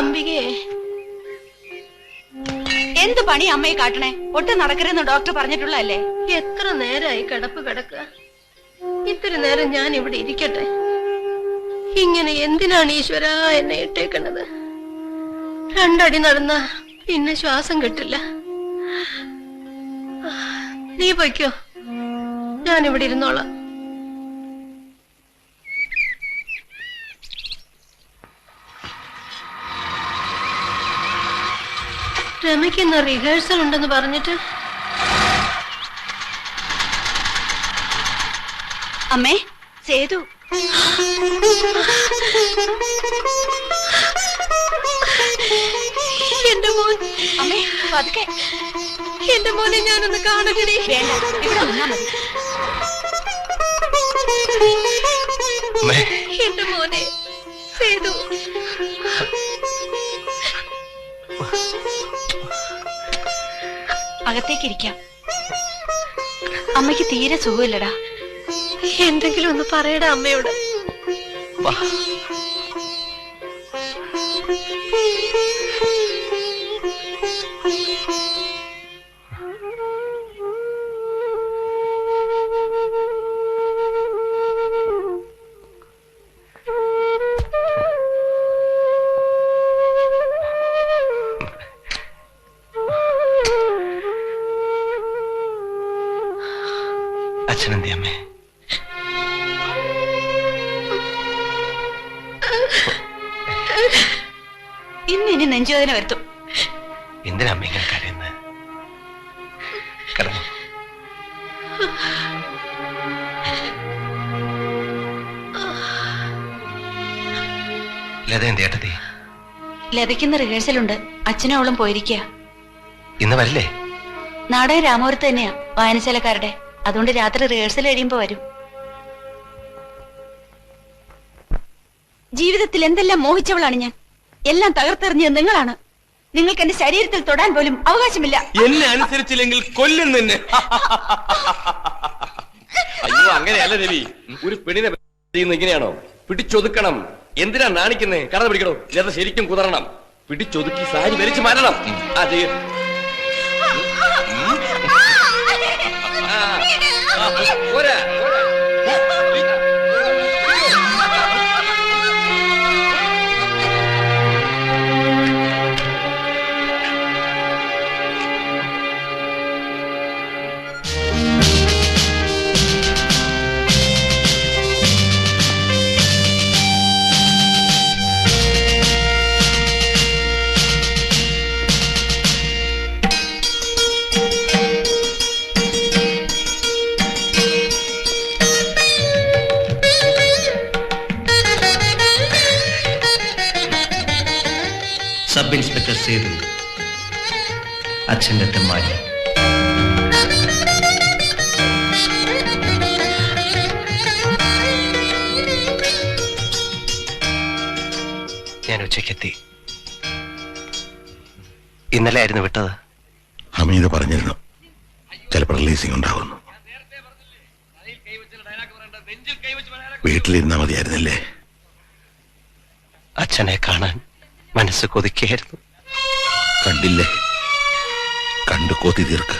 അംബികയെ എന്ത് പണി അമ്മയെ കാട്ടണേ? ഒട്ടും നടക്കരുതെന്ന് ഡോക്ടർ പറഞ്ഞിട്ടുള്ളതല്ലേ? എത്ര നേരമായി കിടപ്പ് കിടക്കുക. ഇത്തിരി നേരം ഞാൻ ഇവിടെ ഇരിക്കട്ടെ. ഇങ്ങനെ എന്തിനാണ് ഈശ്വര എന്നെ ഇട്ടേക്കണത്? 2 അടി നടന്ന പിന്നെ ശ്വാസം കിട്ടില്ല. നീ പൊയ്ക്കോ, ഞാനിവിടെ ഇരുന്നോളാം. രമയ്ക്കുന്ന റിഹേഴ്സൽ ഉണ്ടെന്ന് പറഞ്ഞിട്ട്. അമ്മേ, സേതു. എന്റെ മോൻ. അമ്മേ, പതുക്കെ. എന്റെ മോനെ ഞാനൊന്ന് കാണണേ. വേണ്ട, ഇവിടെ നിന്നാ മതി. എന്റെ മോനെ സേതു. അകത്തേക്കിരിക്കാം. അമ്മയ്ക്ക് തീരെ സുഖമില്ലടാ. എന്തെങ്കിലും ഒന്ന് പറയടാ അമ്മയോട്. അച്ഛനെന്തേ അമ്മേ? ഇനി നെഞ്ചുവേദന വരുത്തും. എന്തിനാ അമ്മ ഇങ്ങനെ കരയുന്നത്? കിടന്നു. ലത എന്ത് ഏട്ടത്തി? ലതയ്ക്കുന്ന റിഹേഴ്സലുണ്ട്. അച്ഛനും അവളും പോയിരിക്കുക. ഇന്ന് വരില്ലേ? നാടകം രാമപുരത്ത് തന്നെയാ, വായനശാലക്കാരുടെ. അതുകൊണ്ട് രാത്രി റിഹേഴ്സൽ കഴിയുമ്പോ വരും. ജീവിതത്തിൽ എന്തെല്ലാം മോഹിച്ചവളാണ് ഞാൻ. എല്ലാം തകർത്തെറിഞ്ഞത് നിങ്ങളാണ്. നിങ്ങൾക്ക് എന്റെ ശരീരത്തിൽ തൊടാൻ പോലും അവകാശമില്ല. എന്നെ അനുസരിച്ചില്ലെങ്കിൽ കൊല്ലും നിന്നെ. അയ്യോ, അങ്ങനെയല്ല രവി. ഒരു പെണ്ണിനെ ഇങ്ങനെയാണോ? പിടിച്ചൊതുക്കണം. എന്തിനാ നാണിക്കുന്നേ? കടന്നു പിടിക്കണോ? ലത ശരിക്കും കുതറണം. പിടിച്ചൊതുക്കി സാരി വലിച്ചു മാറ്റണം. അതെ, പോരാ. സബ് ഇൻസ്പെക്ടർ സേതു, അച്ഛൻ്റെ തെമ്മാരി. ഞാൻ ഉച്ചയ്ക്കെത്തി. ഇന്നലെ ആയിരുന്നു വിട്ടത്. ഹമീദ് പറഞ്ഞിരുന്നു ചിലപ്പോൾ റിലീസിംഗ് ഉണ്ടാവുന്നു. വീട്ടിലിരുന്നാ മതിയായിരുന്നില്ലേ? അച്ഛനെ കാണാൻ മനസ്സ് കൊതിക്കായിരുന്നു. കണ്ടില്ലേ? കണ്ടു കൊതി തീർക്ക്.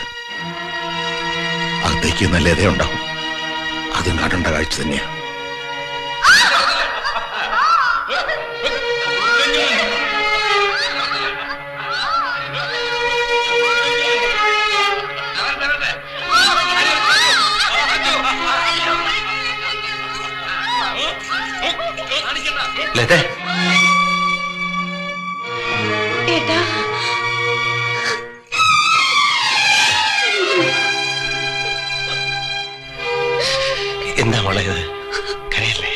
അകത്തേക്ക് നല്ല ഇതയുണ്ടാവും. അതും കാണേണ്ട കാഴ്ച തന്നെയാ. ലത, എന്താ മോളെ ഇത്? കരയല്ലേ?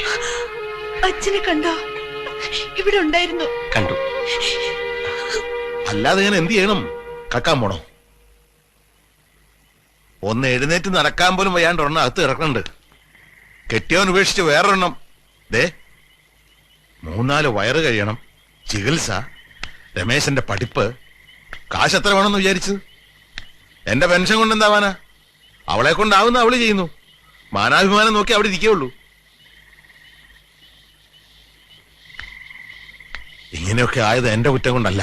അച്ഛനെ കണ്ടോ? ഇവിടെ ഉണ്ടായിരുന്നു. കണ്ടു. അല്ലാതെ ഞാൻ എന്ത് ചെയ്യണം? കക്കാൻ പോണോ? ഒന്ന് എഴുന്നേറ്റ് നടക്കാൻ പോലും വയ്യാണ്ട് ഒരെണ്ണം അകത്ത് കിടക്കണുണ്ട്. കെട്ടിയവൻ ഉപേക്ഷിച്ച് വേറൊരെണ്ണം. ദേ 3-4 വയറ് കഴിയണം, ചികിത്സ, രമേശന്റെ പഠിപ്പ്. കാശ് എത്ര വേണമെന്ന് വിചാരിച്ചത്? എന്റെ പെൻഷൻ കൊണ്ട് എന്താവാനാ? അവളെ കൊണ്ടാവുന്ന അവള് ചെയ്യുന്നു. മാനാഭിമാനം നോക്കി അവിടെ ഇരിക്കുകയുള്ളൂ. ഇങ്ങനെയൊക്കെ ആയത് എന്റെ കുറ്റം കൊണ്ടല്ല.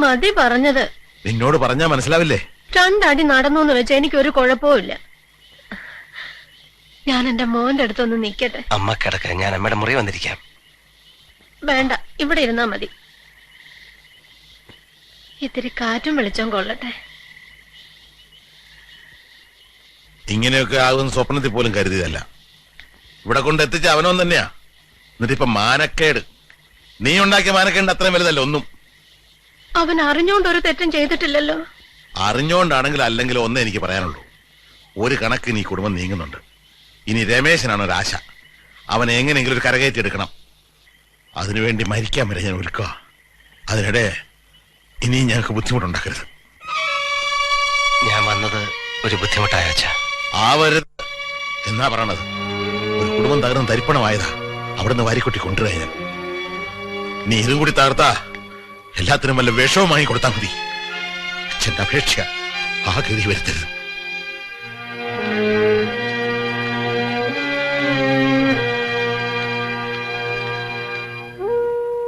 മതി പറഞ്ഞത്. നിന്നോട് പറഞ്ഞാ മനസ്സിലാവില്ലേ? 2 അടി നടന്നു എന്ന് വെച്ചാൽ എനിക്കൊരു കുഴപ്പവും. ഞാൻ എന്റെ മോന്റെ അടുത്തൊന്ന് നിക്കട്ടെ. അമ്മ കിടക്ക, ഞാൻ അമ്മയുടെ മുറി വന്നിരിക്കാം. വേണ്ട, ഇവിടെ ഇരുന്നാ മതി. ഇത്തിരി കാറ്റും വെളിച്ചം കൊള്ളട്ടെ. ഇങ്ങനെയൊക്കെ ആകുന്ന സ്വപ്നത്തിൽ പോലും കരുതിയതല്ല. ഇവിടെ കൊണ്ടെത്തിച്ച അവനവൻ തന്നെയാ. എന്നിട്ടിപ്പൊ മാനക്കേട്, നീ ഉണ്ടാക്കിയ മാനക്കേട് അത്രയും വലുതല്ല ഒന്നും. അവൻ അറിഞ്ഞോണ്ട് ഒരു തെറ്റും ചെയ്തിട്ടില്ലല്ലോ. അറിഞ്ഞോണ്ടാണെങ്കിലും അല്ലെങ്കിലും ഒന്നേ എനിക്ക് പറയാനുള്ളൂ. ഒരു കണക്കിന് ഈ കുടുംബം നീങ്ങുന്നുണ്ട്. ഇനി രമേശനാണ് ഒരാശ. അവനെ എങ്ങനെയെങ്കിലും ഒരു കരകയറ്റി എടുക്കണം. അതിനുവേണ്ടി മരിക്കാൻ വരെ ഞാൻ ഒരുക്കുക. അതിനിടെ ഇനി ഞങ്ങൾക്ക് ബുദ്ധിമുട്ടുണ്ടാക്കരുത്. ഞാൻ വന്നത് ഒരു ബുദ്ധിമുട്ടായ അച്ഛാ. ആവരുത് എന്നാ പറയണത്. ഒരു കുടുംബം തകർന്ന് തരിപ്പണമായതാ. അവിടുന്ന് വാരിക്കൊട്ടി കൊണ്ടുവരാ ഞാൻ. നീ ഇതും കൂടി തകർത്താ എല്ലാത്തിനും വല്ല വിഷവും വാങ്ങി കൊടുത്താൽ മതി. അച്ഛന്റെ അപേക്ഷ ആ ഗതി വരുത്തരുത്.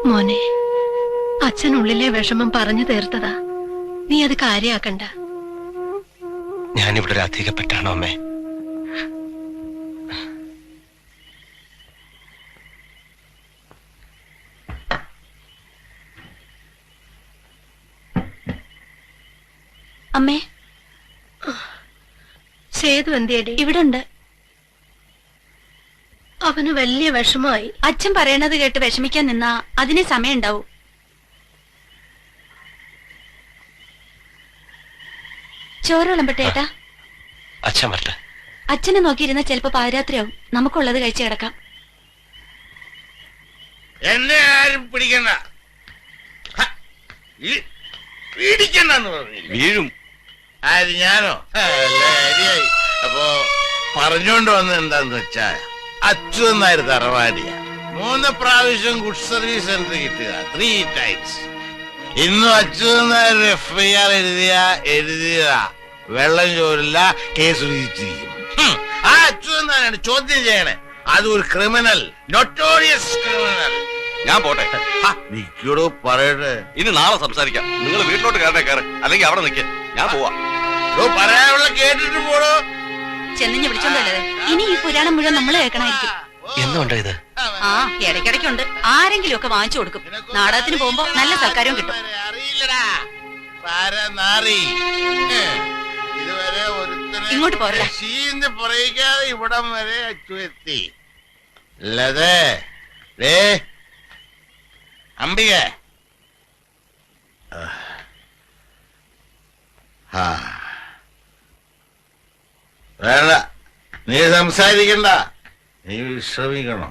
മോനെ, അച്ഛനുള്ളിലെ വിഷമം പറഞ്ഞു തീർത്തതാ. നീ അത് കാര്യാക്കണ്ട. ഞാനിവിടെ ഒരു അധികപ്പെട്ടാണോ അമ്മേ? അമ്മേ, സേതു എന്തിയടി? ഇവിടെ ഉണ്ട്. അവന് വലിയ വിഷമായി. അച്ഛൻ പറയണത് കേട്ട് വിഷമിക്കാൻ നിന്നാ അതിനെ സമയം ഉണ്ടാവും. ചോറ് വിളമ്പട്ടെ ഏട്ടാ? അച്ഛൻ വരട്ടെ. അച്ഛനെ നോക്കിയിരുന്ന ചിലപ്പോ പാതിരാത്രിയാവും. നമുക്കുള്ളത് കഴിച്ചു കിടക്കാം. എന്നെ ആരും പിടിക്കണ്ട. പിടിക്കണ്ടെന്ന് പറഞ്ഞു. വീഴും. ആര്? ഞാനോ? ശരിയായി. അപ്പോ പറഞ്ഞോണ്ട് വന്നത് എന്താന്ന് വെച്ചാ, അച്യുതനായർ തറവാടിയ 3 പ്രാവശ്യം ഗുഡ് സർവീസ് എൻട്രി കിട്ടുക. 3 ടൈംസ്. ഇന്നും അച്യുതനായർ FIR എഴുതിയതാ. വെള്ളം ചോരില്ല, കേസ് വിധിച്ചിരിക്കും. ആ അച്യുതനാരാണ് ചോദ്യം ചെയ്യണേ. അത് ഒരു ക്രിമിനൽ, നൊട്ടോറിയസ് ക്രിമിനൽ. ഞാൻ പോട്ടെ. നിക്കോടോ പറയട്ടെ. ഇനി നാളെ സംസാരിക്കാം. നിങ്ങൾ വീട്ടിലോട്ട് കയറേ, അല്ലെങ്കിൽ അവിടെ നിൽക്കേ. ഞാൻ പോവാ. പറയാനുള്ള കേട്ടിട്ട് പോടോ. ചെന്നിഞ്ഞ് വിളിച്ചോണ്ടല്ലേ. ഇനി ഈ പുരാണം മുഴുവൻ നമ്മൾ കേൾക്കണായിരിക്കും. എന്തുകൊണ്ടോ ഇത്? ആ, ഇടയ്ക്കിടയ്ക്കുണ്ട്. ആരെങ്കിലും ഒക്കെ വാങ്ങിച്ചു കൊടുക്കും. നാടകത്തിന് പോകുമ്പോ നല്ല സൽക്കാരവും കിട്ടും. അറിയില്ലടാ. ഇതുവരെ ഇങ്ങോട്ട് പോരടാ. ശീന്ന് പറയിക്കാതെ ഇവിടം വരെ അച്ചു എത്തി. അല്ലതേ അംബിക. വേണ്ട, നീ സംസാരിക്കണ്ട. നീ വിശ്രമിക്കണം.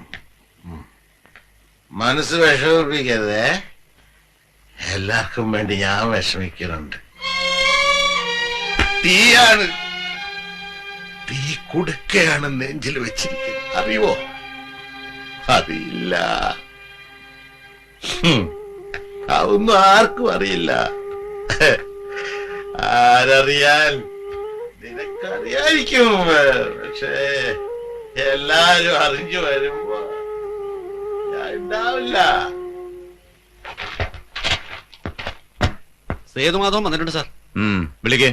മനസ്സ് വിഷമിപ്പിക്കരുതേ. എല്ലാവർക്കും വേണ്ടി ഞാൻ വിഷമിക്കുന്നുണ്ട്. തീയാണ്, തീ കുടുക്കയാണ് നെഞ്ചിൽ വെച്ചിരിക്കുന്നത്. അറിയുവോ? അറിയില്ല. അതൊന്നും ആർക്കും അറിയില്ല. ആരറിയാൻ? നിനക്കറിയായിരിക്കും. പക്ഷേ എല്ലാരും അറിഞ്ഞു വരുമ്പോ ഞാൻ ഉണ്ടാവില്ല. സേതുമാധവൻ വന്നിട്ടുണ്ട് സാർ. വിളിക്കേ.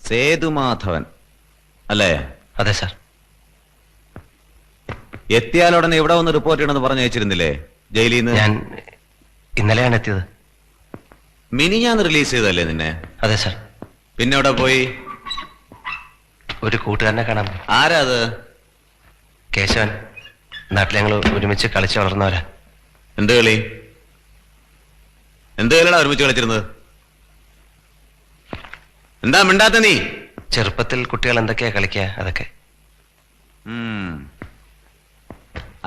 സേതുമാധവൻ അല്ലേ? അതെ സാർ. എത്തിയാലുടനെ ഇവിടെ വന്ന് റിപ്പോർട്ട് ചെയ്യണമെന്ന് പറഞ്ഞു അയച്ചിരുന്നില്ലേ ജയിലിൽ നിന്ന്? ഞാൻ ഇന്നലെയാണ് എത്തിയത്. മിനിഞ്ഞാന്ന് റിലീസ് ചെയ്തല്ലേ നിന്നെ? അതെ സാർ. പിന്നെ ഇവിടെ പോയി? ഒരു കൂട്ടുകാരനെ കാണാൻ. ആരാ അത്? കേശവൻ. നാട്ടിൽ ഞങ്ങൾ ഒരുമിച്ച് കളിച്ച് വളർന്നവരാ. എന്ത് കളി? എന്ത് കളിയാ ഒരുമിച്ച് കളിച്ചിരുന്നത്? എന്താ മിണ്ടാത്ത നീ? ചെറുപ്പത്തിൽ കുട്ടികൾ എന്തൊക്കെയാ കളിക്കുക അതൊക്കെ.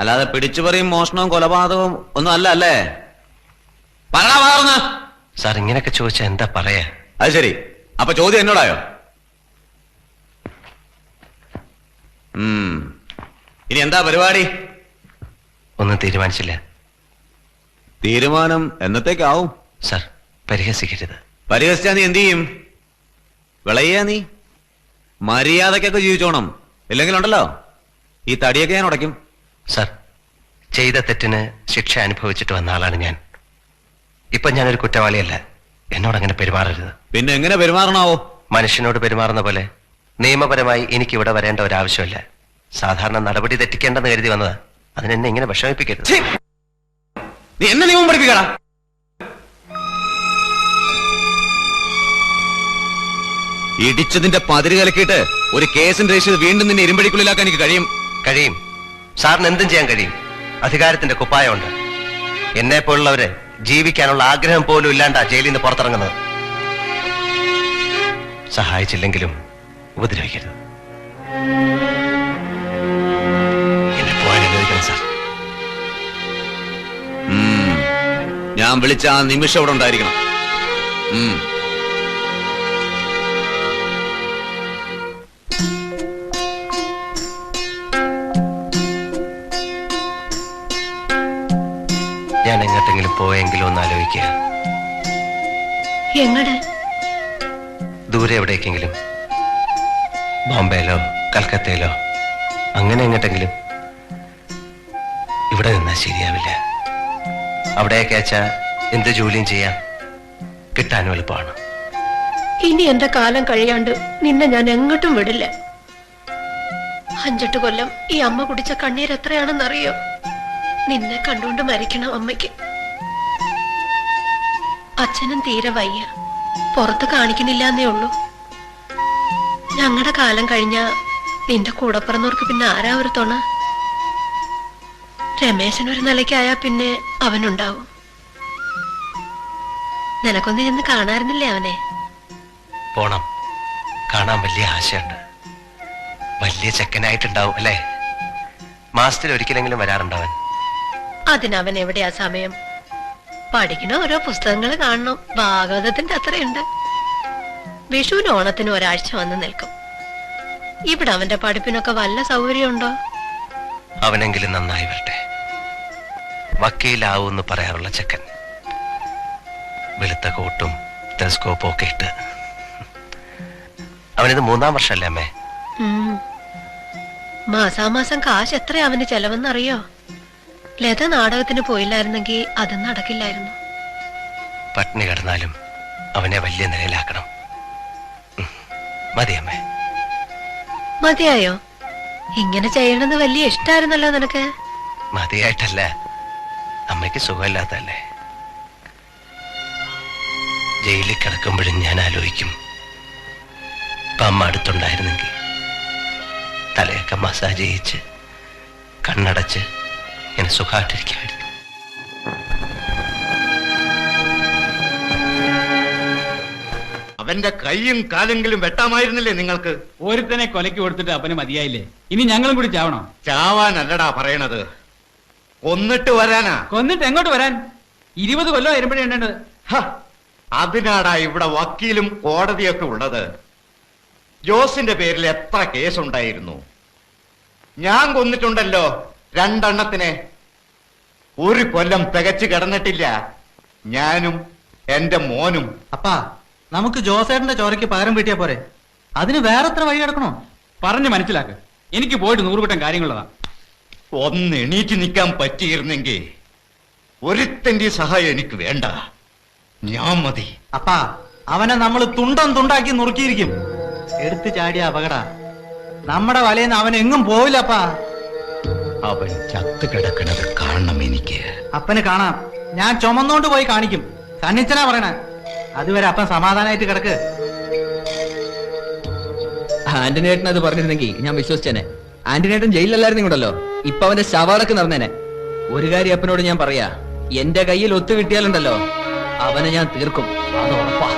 അല്ലാതെ പിടിച്ചുപറിയും മോഷണവും കൊലപാതകവും ഒന്നും അല്ല അല്ലേ? പറഞ്ഞ സാർ ഇങ്ങനെയൊക്കെ ചോദിച്ചാ എന്താ പറയാ? അത് ശരി. അപ്പൊ ചോദ്യം എന്നോടായോ? ഇനി എന്താ പരിപാടി? ഒന്നും തീരുമാനിച്ചില്ല. തീരുമാനം എന്നത്തേക്കാവും? സാർ പരിഹസിക്കരുത്. പരിഹസിച്ചാ നീ എന്ത് ചെയ്യും? വിളയ്യാ നീ മര്യാദക്കൊക്കെ ജീവിച്ചോണം, ഇല്ലെങ്കിലുണ്ടല്ലോ ഈ തടിയൊക്കെ ഞാൻ ഉടയ്ക്കും. സാർ, ചെയ്ത തെറ്റിന് ശിക്ഷ അനുഭവിച്ചിട്ട് വന്ന ആളാണ് ഞാൻ. ഇപ്പൊ ഞാനൊരു കുറ്റവാളിയല്ല. എന്നോട് അങ്ങനെ പെരുമാറരുത്. പിന്നെ എങ്ങനെ പെരുമാറണാവോ? മനുഷ്യനോട് പെരുമാറുന്ന പോലെ നിയമപരമായി എനിക്ക് ഇവിടെ വരേണ്ട ഒരാവശ്യമില്ല. സാധാരണ നടപടി തെറ്റിക്കേണ്ടെന്ന് കരുതി വന്നതാ. അതിനെന്നെ ഇങ്ങനെ വിഷമിപ്പിക്കരുത്. ഛീ! നീ എന്നെ നിയമം പഠിപ്പിക്കടാ. ഇടിച്ചതിന്റെ പതിര് കലക്കിയിട്ട് ഒരു കേസിന് രജിസ്റ്റർ വീണ്ടും നിന്നെ ഇരുമ്പടിക്കുള്ളിലാക്കാൻ എനിക്ക് കഴിയും. സാറിന് എന്തും ചെയ്യാൻ കഴിയും. അധികാരത്തിന്റെ കുപ്പായമുണ്ട്. എന്നെ പോലുള്ളവര് ജീവിക്കാനുള്ള ആഗ്രഹം പോലും ഇല്ലാണ്ടാ ജയിലിൽ നിന്ന് പുറത്തിറങ്ങുന്നത്. സഹായിച്ചില്ലെങ്കിലും ഉപദ്രവിക്കരുത്. എന്നെ പോകാൻ അനുവദിക്കണം സാർ. ഞാൻ വിളിച്ച ആ നിമിഷം അവിടെ ഉണ്ടായിരിക്കണം. ഞാൻ എങ്ങോട്ടെങ്കിലും പോയെങ്കിലും ഒന്ന് ആലോചിക്കുക. എങ്ങട്? ദൂരെ എവിടേക്കെങ്കിലും, ബോംബെയിലോ കൽക്കത്തയിലോ, അങ്ങനെ എങ്ങോട്ടെങ്കിലും. ഇവിടെ നിന്നാൽ ശരിയാവില്ല. അവിടെയൊക്കെ വെച്ചാ എന്ത് ജോലിയും ചെയ്യാം, കിട്ടാനും എളുപ്പമാണ്. ഇനി എന്റെ കാലം കഴിയാണ്ട് നിന്നെ ഞാൻ എങ്ങോട്ടും വിടില്ല. 5-8 കൊല്ലം ഈ അമ്മ കുടിച്ച കണ്ണീർ എത്രയാണെന്നറിയോ? നിന്നെ കണ്ടുകൊണ്ട് മരിക്കണം അമ്മയ്ക്ക്. അച്ഛനും തീരെ വയ്യ, പുറത്ത് കാണിക്കണില്ലെന്നേ ഉള്ളൂ. ഞങ്ങളുടെ കാലം കഴിഞ്ഞ നിന്റെ കൂടെ പിറന്നവർക്ക് പിന്നെ ആരാ ഒരു തുണ? രമേശൻ ഒരു നിലയ്ക്കായാ പിന്നെ അവനുണ്ടാവും. നിനക്കൊന്ന് ചെന്ന് കാണാറുന്നില്ലേ അവനെ? പോണം, കാണാൻ വലിയ ആശയുണ്ട്. വലിയ ചെക്കനായിട്ടുണ്ടാവും അല്ലേ? മാസത്തിൽ ഒരിക്കലെങ്കിലും വരാറുണ്ടവൻ. അതിനവൻ എവിടെയാ സമയം? പഠിക്കണ ഓരോ പുസ്തകങ്ങൾ കാണണം, ഭാഗവതത്തിന്റെ അത്രയുണ്ട്. വിഷുവിന് ഓണത്തിന് ഒരാഴ്ച വന്ന് നിൽക്കും. ഇവിടെ അവന്റെ പഠിപ്പിനൊക്കെ വല്ല സൗകര്യമുണ്ടോ? അവനെങ്കിലും നന്നായി വരട്ടെ. വക്കീലാവൂന്ന് പറയാറുള്ള ചെക്കൻ, വെളുത്ത കോട്ടും ടെലസ്കോപ്പും ഒക്കെ ഇട്ട്. അവനിത് 3-ാം വർഷമല്ലേ അമ്മേ? മാസാമാസം കാശ് എത്ര അവന് ചെലവെന്നറിയോ? ലത നാടകത്തിന് പോയില്ലായിരുന്നെങ്കിൽ അത് നടക്കില്ലായിരുന്നു. പട്ടിണി കിടന്നാലും അവനെ വലിയ നിലയിലാക്കണം. മതിയമ്മേ. മതിയായോ? ഇങ്ങനെ ചെയ്യണമെന്ന് വലിയ ഇഷ്ടായിരുന്നല്ലോ നിനക്ക്. മതിയായിട്ടല്ല, അമ്മയ്ക്ക് സുഖമില്ലാത്തല്ലേ. ജയിലിൽ കിടക്കുമ്പോഴും ഞാൻ ആലോചിക്കും, ഇപ്പൊ അമ്മ അടുത്തുണ്ടായിരുന്നെങ്കിൽ തലയൊക്കെ മസാജ് ചെയ്യിച്ച് കണ്ണടച്ച് ഇങ്ങനെ സുഖമായിട്ടിരിക്കായിരുന്നു. അവന്റെ കൈയും കാലെങ്കിലും വെട്ടാമായിരുന്നില്ലേ നിങ്ങൾക്ക്? ഒരുത്തനെ കൊലയ്ക്ക് കൊടുത്തിട്ട് അപ്പന് മതിയായില്ലേ? ഇനി ഞങ്ങളും കൂടി ചാവണോ? ചാവാനല്ലടാ പറയണത്, കൊന്നിട്ട് വരാനാ. കൊന്നിട്ട് എങ്ങോട്ട് വരാൻ? 20 കൊല്ലം വരുമ്പോഴേ ഉണ്ടത്. അതിനാടാ ഇവിടെ വക്കീലും കോടതിയൊക്കെ ഉള്ളത്. ജോസിന്റെ പേരിൽ എത്ര കേസുണ്ടായിരുന്നു? ഞാൻ കൊന്നിട്ടുണ്ടല്ലോ 2 എണ്ണത്തിനെ. 1 കൊല്ലം തികച്ചു കിടന്നിട്ടില്ല ഞാനും എന്റെ മോനും. അപ്പാ, നമുക്ക് ജോസേട്ടന്റെ ചോരയ്ക്ക് പകരം വീട്ടിയാ പോരെ? അതിന് വേറെ എത്ര വഴി കിടക്കണോ? പറഞ്ഞ് മനസ്സിലാക്ക്. എനിക്ക് പോയിട്ട് 100 കൂട്ടം കാര്യങ്ങളുള്ളതാ. ഒന്ന് എണീറ്റ് നിൽക്കാൻ പറ്റിയിരുന്നെങ്കിൽ ഒരുത്തന്റെ സഹായം എനിക്ക് വേണ്ട, ഞാൻ മതി. അപ്പാ, അവനെ നമ്മൾ തുണ്ടം തുണ്ടാക്കി നുറുക്കിയിരിക്കും. എടുത്തു ചാടിയ അപകട. നമ്മുടെ വലയെന്ന് അവൻ എങ്ങും പോവില്ലപ്പാ. അവൻ ചത്ത് കിടക്കണത് കാണണം എനിക്ക്. അപ്പന് കാണാം, ഞാൻ ചുമന്നോണ്ട് പോയി കാണിക്കും. സന്നിച്ചനാ പറയണ. അതുവരെ അപ്പൻ സമാധാനായിട്ട് കിടക്ക്. ആന്റണിയേട്ടൻ അത് പറഞ്ഞിരുന്നെങ്കിൽ ഞാൻ വിശ്വസിച്ചേനെ. ആന്റണിയേട്ടൻ ജയിലിലല്ലായിരുന്നുണ്ടല്ലോ, ഇപ്പൊ അവന്റെ ശവാടക്ക് നടന്നേനെ. ഒരു കാര്യം അപ്പനോട് ഞാൻ പറയാ, എന്റെ കയ്യിൽ ഒത്തു കിട്ടിയാലുണ്ടല്ലോ അവനെ ഞാൻ തീർക്കും, അത് ഉറപ്പാ.